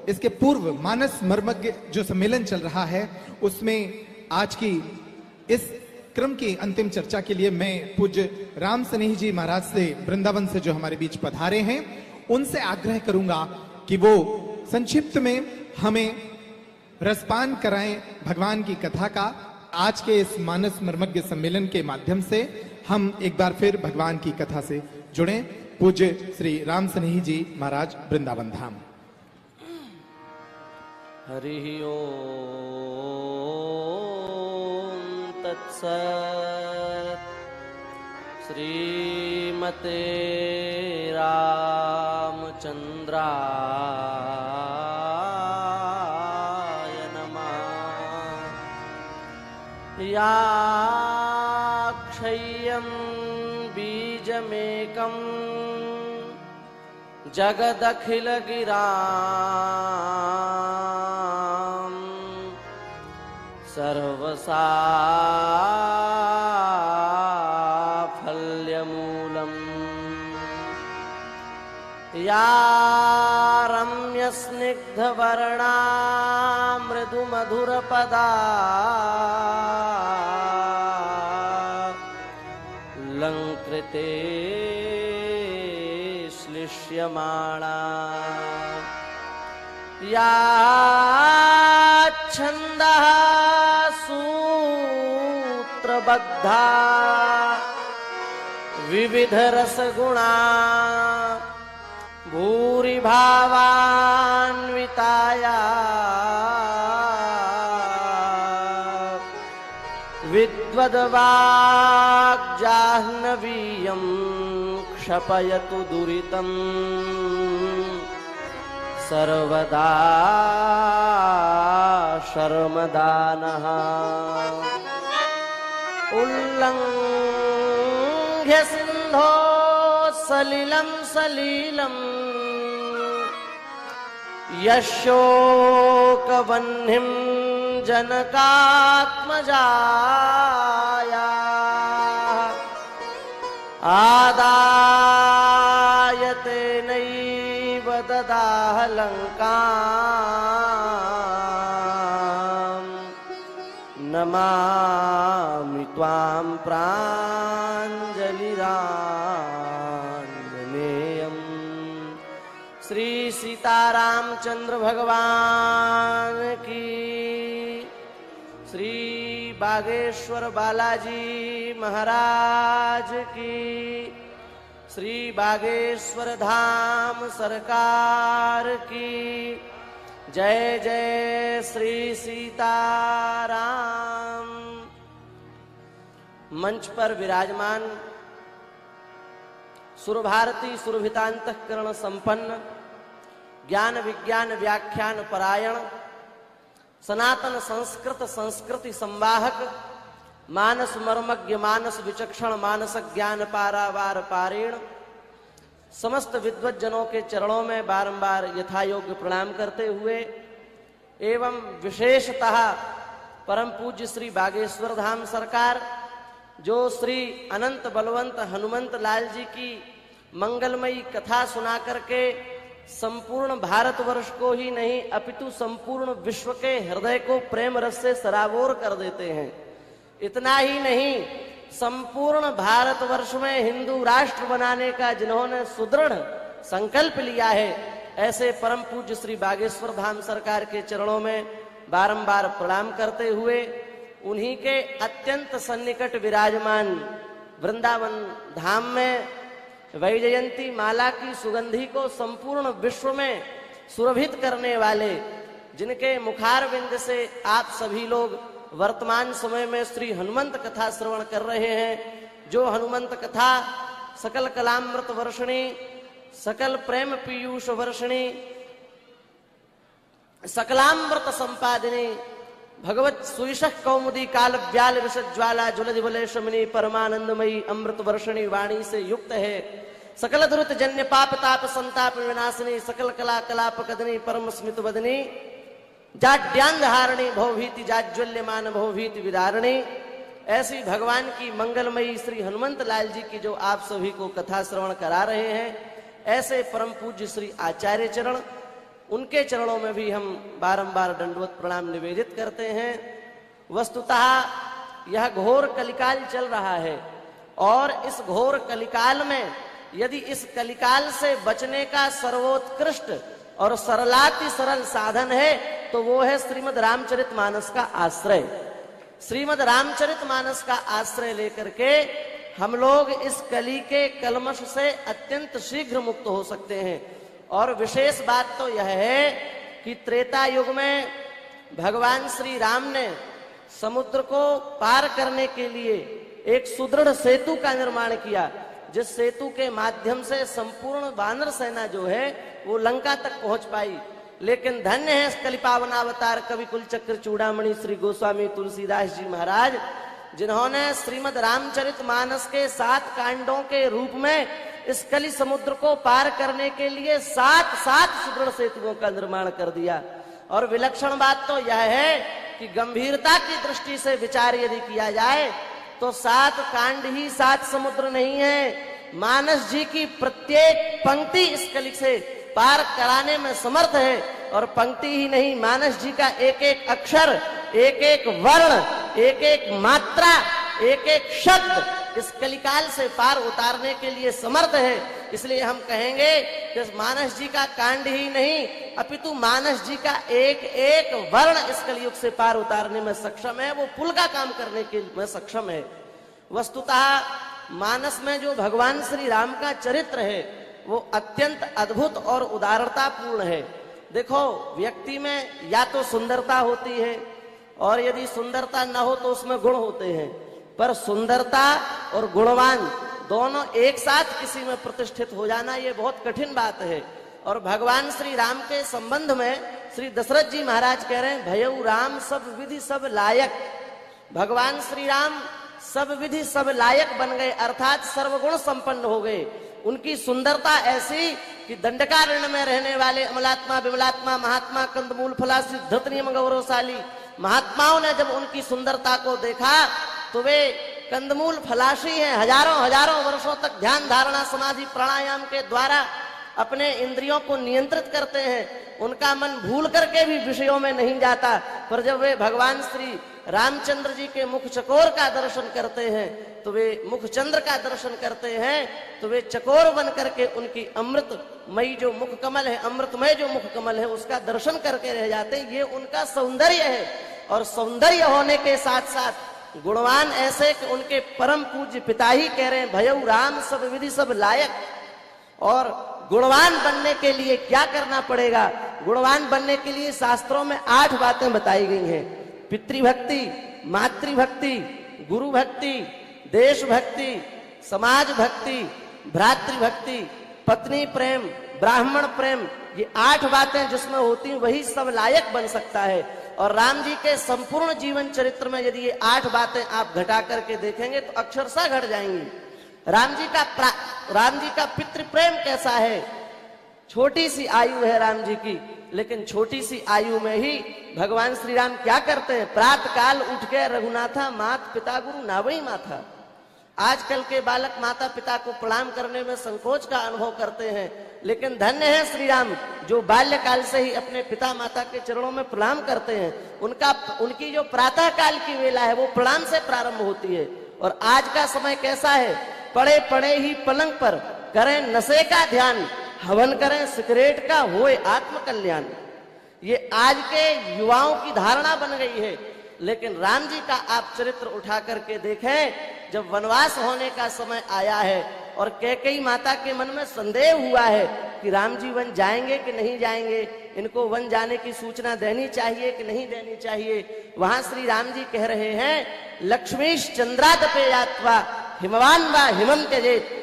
इसके पूर्व मानस मर्मज्ञ जो सम्मेलन चल रहा है उसमें आज की इस क्रम की अंतिम चर्चा के लिए मैं पूज्य राम स्नेही जी महाराज से वृंदावन से जो हमारे बीच पधारे हैं उनसे आग्रह करूंगा कि वो संक्षिप्त में हमें रसपान कराएं भगवान की कथा का। आज के इस मानस मर्मज्ञ सम्मेलन के माध्यम से हम एक बार फिर भगवान की कथा से जुड़ें। पूज्य श्री राम स्नेही जी महाराज, वृंदावन धाम। हरि ओम तत्सत्। श्रीमते रामचंद्राय नमः। याक्षय्यं बीजमेकं जगदखिलगिरां सर्वसाफल्यमूलम्। या रम्यस्निग्धवर्णा मृदुमधुरपदा लङ्कृते श्लिष्यमाणा। या छन्दः सूत्रबद्धा विविधरसगुणा भूरिभावान्विताया विद्वद्वाग्जाह्नवीयं क्षपयतु दुरितं सर्वदा शर्मदानः। उल्लङ्घ्य सिन्धो सलिलं सलीलं यशोकवह्निं जनकात्मजाया आदाय तेनैव ददाह लङ्काम्। नमामि त्वां प्राञ्जलिराञ्जनेयम्। श्री सीतारामचंद्र भगवान की, श्री बागेश्वर बालाजी महाराज की, श्री बागेश्वर धाम सरकार की जय जय। श्री सीताराम। मंच पर विराजमान सुरभारती सुरभितांतःकरण संपन्न ज्ञान विज्ञान व्याख्यान परायण सनातन संस्कृत संस्कृति संवाहक मानस मर्मज्ञ मानस विचक्षण मानस ज्ञान पारावार पारेण समस्त विद्वज्जनों के चरणों में बारंबार यथायोग्य प्रणाम करते हुए एवं विशेषतः परम पूज्य श्री बागेश्वर धाम सरकार जो श्री अनंत बलवंत हनुमंत लाल जी की मंगलमयी कथा सुना करके संपूर्ण भारतवर्ष को ही नहीं अपितु संपूर्ण विश्व के हृदय को प्रेम रस से सराबोर कर देते हैं। इतना ही नहीं, संपूर्ण भारतवर्ष में हिंदू राष्ट्र बनाने का जिन्होंने सुदृढ़ संकल्प लिया है, ऐसे परम पूज्य श्री बागेश्वर धाम सरकार के चरणों में बारंबार प्रणाम करते हुए उन्हीं के अत्यंत सन्निकट विराजमान वृंदावन धाम में वैजयंती माला की सुगंधि को संपूर्ण विश्व में सुरभित करने वाले, जिनके मुखारविंद से आप सभी लोग वर्तमान समय में श्री हनुमंत कथा श्रवण कर रहे हैं, जो हनुमंत कथा सकल कलामृत वर्षिणी, सकल प्रेम पीयूष वर्षिणी, सकलामृत संपादिनी, भगवत सुविशः कौमुदी काल व्याल विषज्वाला ज्वलदिवले शमिनी परमानंदमयी अमृत वर्षिणी वाणी से युक्त है। सकल दुरित जन्य पाप ताप संताप विनाशिनी सकल कला कलाप कदनी परम स्मित बदनी जाड्यांग हारणी भवभीति जाज्वल्यमान भवभीति विदारणी। ऐसी भगवान की मंगलमयी श्री हनुमंत लाल जी की जो आप सभी को कथा श्रवण करा रहे हैं, ऐसे परम पूज्य श्री आचार्य चरण, उनके चरणों में भी हम बारंबार दंडवत प्रणाम निवेदित करते हैं। वस्तुतः यह घोर कलिकाल चल रहा है और इस घोर कलिकाल में यदि इस कलिकाल से बचने का सर्वोत्कृष्ट और सरलाति सरल साधन है तो वो है श्रीमद् रामचरितमानस का आश्रय। श्रीमद् रामचरितमानस का आश्रय लेकर के हम लोग इस कली के कलमश से अत्यंत शीघ्र मुक्त हो सकते हैं। और विशेष बात तो यह है कि त्रेता युग में भगवान श्री राम ने समुद्र को पार करने के लिए एक सुदृढ़ सेतु का निर्माण किया, जिस सेतु के माध्यम से संपूर्ण वानर सेना जो है वो लंका तक पहुंच पाई। लेकिन धन्य है कलिपावनावतार कवि कुलचक्र चूड़ामणि श्री गोस्वामी तुलसीदास जी महाराज, जिन्होंने श्रीमद् रामचरितमानस के 7 कांडों के रूप में इस कलि समुद्र को पार करने के लिए 7 सुदृढ़ सेतुओं का निर्माण कर दिया। और विलक्षण बात तो यह है कि गंभीरता की दृष्टि से विचार यदि किया जाए तो 7 कांड ही 7 समुद्र नहीं है। मानस जी की प्रत्येक पंक्ति इस कलि से पार कराने में समर्थ है। और पंक्ति ही नहीं, मानस जी का एक एक अक्षर, एक एक वर्ण, एक एक मात्रा, एक एक शब्द इस कलिकाल से पार उतारने के लिए समर्थ है। इसलिए हम कहेंगे कि मानस जी का कांड ही नहीं अपितु मानस जी का एक एक वर्ण इस कलयुग से पार उतारने में सक्षम है, वो पुल का काम करने के में सक्षम है। वस्तुतः मानस में जो भगवान श्री राम का चरित्र है वो अत्यंत अद्भुत और उदारता पूर्ण है। देखो, व्यक्ति में या तो सुंदरता होती है और यदि सुंदरता न हो तो उसमें गुण होते हैं, पर सुंदरता और गुणवान दोनों एक साथ किसी में प्रतिष्ठित हो जाना ये बहुत कठिन बात है। और भगवान श्री राम के संबंध में श्री दशरथ जी महाराज कह रहे हैं, भयउ राम सब विधि सब लायक। भगवान श्री राम सब विधि सब लायक बन गए, अर्थात सर्वगुण संपन्न हो गए। उनकी सुंदरता ऐसी कि दंडकारण्य में रहने वाले अमलात्मा विमलात्मा महात्मा कंदमूल फलासी धृत नियम गौरवशाली महात्माओं ने जब उनकी सुंदरता को देखा तो वे कंदमूल फलाशी हैं, हजारों वर्षों तक ध्यान धारणा समाधि प्राणायाम के द्वारा अपने इंद्रियों को नियंत्रित करते हैं। उनका मन भूल करके भी विषयों में नहीं जाता, पर जब वे भगवान श्री रामचंद्र जी के मुख चकोर का दर्शन करते हैं तो वे मुखचंद्र का दर्शन करते हैं तो वे चकोर बन करके उनकी अमृतमयी जो मुख कमल है, अमृतमय जो मुख कमल है उसका दर्शन करके रह जाते हैं। ये उनका सौंदर्य है। और सौंदर्य होने के साथ साथ गुणवान ऐसे कि उनके परम पूज्य पिता ही कह रहे हैं, भयउ राम सब विधि सब लायक। और गुणवान बनने के लिए क्या करना पड़ेगा? गुणवान बनने के लिए शास्त्रों में 8 बातें बताई गई हैं। पितृभक्ति, मातृभक्ति, गुरु भक्ति, देश भक्ति, समाज भक्ति, भ्रातृभक्ति, पत्नी प्रेम, ब्राह्मण प्रेम, ये 8 बातें जिसमें होती हैं वही सब लायक बन सकता है। और राम जी के संपूर्ण जीवन चरित्र में यदि ये 8 बातें आप घटा करके देखेंगे तो अक्षरशः घट जाएंगी। राम जी का पितृ प्रेम कैसा है? छोटी सी आयु है राम जी की, लेकिन छोटी सी आयु में ही भगवान श्री राम क्या करते हैं? प्रातः काल उठ के रघुनाथा मात पिता गुरु नावई माथा। आजकल के बालक माता पिता को प्रणाम करने में संकोच का अनुभव करते हैं, लेकिन धन्य है श्री राम जो बाल्यकाल से ही अपने पिता माता के चरणों में प्रणाम करते हैं। उनकी जो प्रातः काल की वेला है वो प्रणाम से प्रारंभ होती है। और आज का समय कैसा है? पड़े पड़े ही पलंग पर करें नशे का ध्यान, हवन करें सिगरेट का, होए आत्म कल्याण। ये आज के युवाओं की धारणा बन गई है। लेकिन राम जी का आप चरित्र उठा करके देखें, जब वनवास होने का समय आया है और कैकेयी माता के मन में संदेह हुआ है कि राम जी वन जाएंगे कि नहीं जाएंगे, इनको वन जाने की सूचना देनी चाहिए कि नहीं देनी चाहिए, वहां श्री राम जी कह रहे हैं, लक्ष्मीश चंद्रादपे यात्वा हिमवान वा हिमम त्यजेत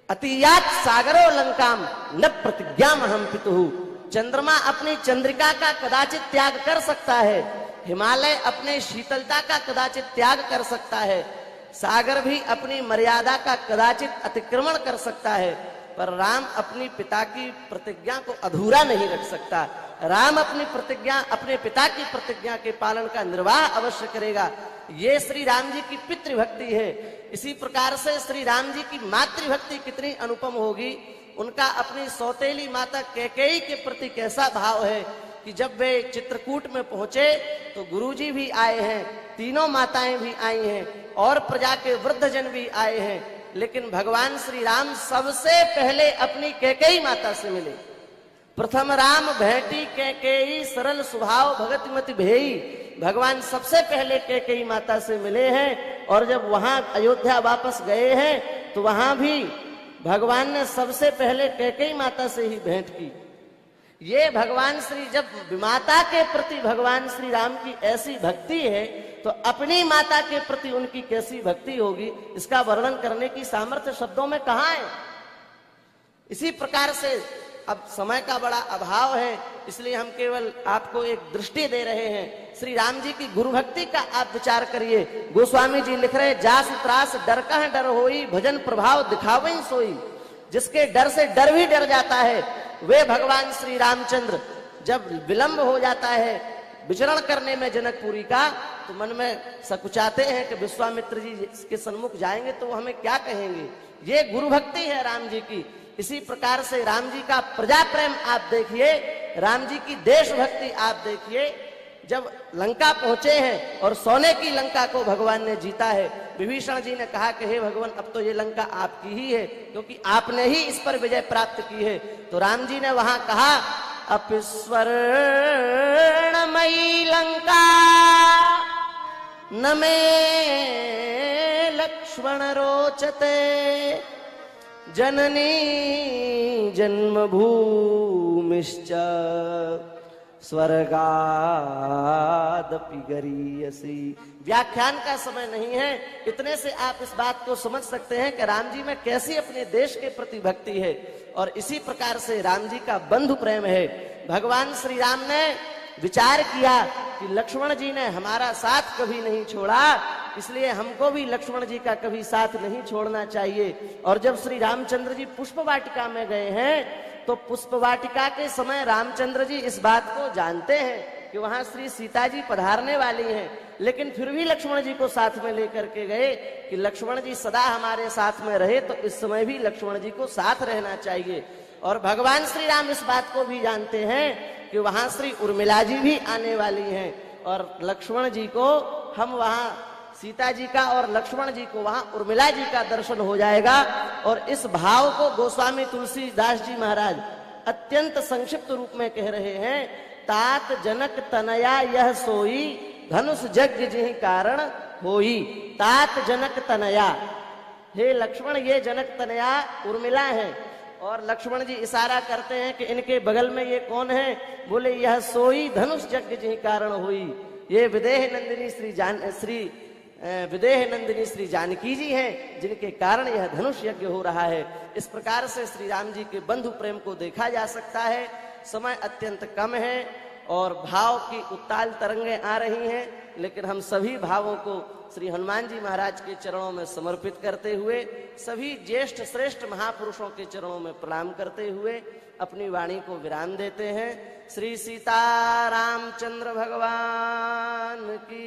अतियात सागरो लंकाम न प्रतिज्ञाम हम पितुहु। चंद्रमा अपनी चंद्रिका का कदाचित त्याग कर सकता है, हिमालय अपने शीतलता का कदाचित त्याग कर सकता है, सागर भी अपनी मर्यादा का कदाचित अतिक्रमण कर सकता है, पर राम अपनी पिता की प्रतिज्ञा को अधूरा नहीं रख सकता। राम अपनी प्रतिज्ञा, अपने पिता की प्रतिज्ञा के पालन का निर्वाह अवश्य करेगा। ये श्री राम जी की पितृभक्ति है। इसी प्रकार से श्री राम जी की मातृभक्ति कितनी अनुपम होगी, उनका अपनी सौतेली माता कैकेयी के प्रति कैसा भाव है कि जब वे चित्रकूट में पहुंचे तो गुरुजी भी आए हैं, तीनों माताएं भी आई हैं और प्रजा के वृद्धजन भी आए हैं, लेकिन भगवान श्री राम सबसे पहले अपनी कैकेयी माता से मिले। प्रथम राम भेंटी कैकेयी सरल स्वभाव भगतिमति भेई। भगवान सबसे पहले कैकेयी माता से मिले हैं और जब वहां अयोध्या वापस गए हैं तो वहां भी भगवान ने सबसे पहले कैकेयी माता से ही भेंट की। ये भगवान श्री, जब माता के प्रति भगवान श्री राम की ऐसी भक्ति है तो अपनी माता के प्रति उनकी कैसी भक्ति होगी, इसका वर्णन करने की सामर्थ्य शब्दों में कहां है। इसी प्रकार से अब समय का बड़ा अभाव है, इसलिए हम केवल आपको एक दृष्टि दे रहे हैं। श्री राम जी की गुरु भक्ति का आप विचार करिए। गोस्वामी जी लिख रहे, जास त्रास डर कह डर होई, भजन प्रभाव दिखावई सोई। जिसके डर से डर भी डर जाता है वे भगवान श्री रामचंद्र। जब विलंब हो जाता है विचरण करने में जनकपुरी का, तो मन में सकुचाते हैं कि विश्वामित्र जी के सन्मुख जाएंगे तो वो हमें क्या कहेंगे। ये गुरु भक्ति है राम जी की। इसी प्रकार से राम जी का प्रजा प्रेम आप देखिए, राम जी की देशभक्ति आप देखिए। जब लंका पहुंचे हैं और सोने की लंका को भगवान ने जीता है, विभीषण जी ने कहा कि हे भगवान, अब तो ये लंका आपकी ही है, क्योंकि आपने ही इस पर विजय प्राप्त की है। तो राम जी ने वहां कहा, अपि स्वर्णमयी लंका न मे लक्ष्मण रोचते, जननी जन्मभूमिश्च स्वर्गादपि गरीयसी। व्याख्यान का समय नहीं है, इतने से आप इस बात को समझ सकते हैं कि राम जी में कैसी अपने देश के प्रति भक्ति है। और इसी प्रकार से राम जी का बंधु प्रेम है। भगवान श्री राम ने विचार किया कि लक्ष्मण जी ने हमारा साथ कभी नहीं छोड़ा, इसलिए हमको भी लक्ष्मण जी का कभी साथ नहीं छोड़ना चाहिए। और जब श्री रामचंद्र जी पुष्प वाटिका में गए हैं तो पुष्प वाटिका के समय रामचंद्र जी इस बात को जानते हैं कि वहां श्री सीता जी पधारने वाली हैं, लेकिन फिर भी लक्ष्मण जी को साथ में लेकर के गए कि लक्ष्मण जी सदा हमारे साथ में रहे, तो इस समय भी लक्ष्मण जी को साथ रहना चाहिए। और भगवान श्री राम इस बात को भी जानते हैं कि वहां श्री उर्मिला जी भी आने वाली हैं और लक्ष्मण जी को हम वहां, सीता जी का और लक्ष्मण जी को वहां उर्मिला जी का दर्शन हो जाएगा। और इस भाव को गोस्वामी तुलसीदास जी महाराज अत्यंत संक्षिप्त रूप में कह रहे हैं, तात जनक तनया यह सोई, धनुष यज्ञ जिहि कारण होई। तात जनक तनया, हे लक्ष्मण, ये जनक तनया उर्मिला है। और लक्ष्मण जी इशारा करते हैं कि इनके बगल में ये कौन है, बोले यह सोई धनुष यज्ञ जिहि कारण हुई। ये विदेह नंदिनी श्री जानकी जी हैं, जिनके कारण यह धनुष यज्ञ हो रहा है। इस प्रकार से श्री राम जी के बंधु प्रेम को देखा जा सकता है। समय अत्यंत कम है और भाव की उत्ताल तरंगें आ रही हैं, लेकिन हम सभी भावों को श्री हनुमान जी महाराज के चरणों में समर्पित करते हुए, सभी ज्येष्ठ श्रेष्ठ महापुरुषों के चरणों में प्रणाम करते हुए अपनी वाणी को विराम देते हैं। श्री सीता रामचंद्र भगवान की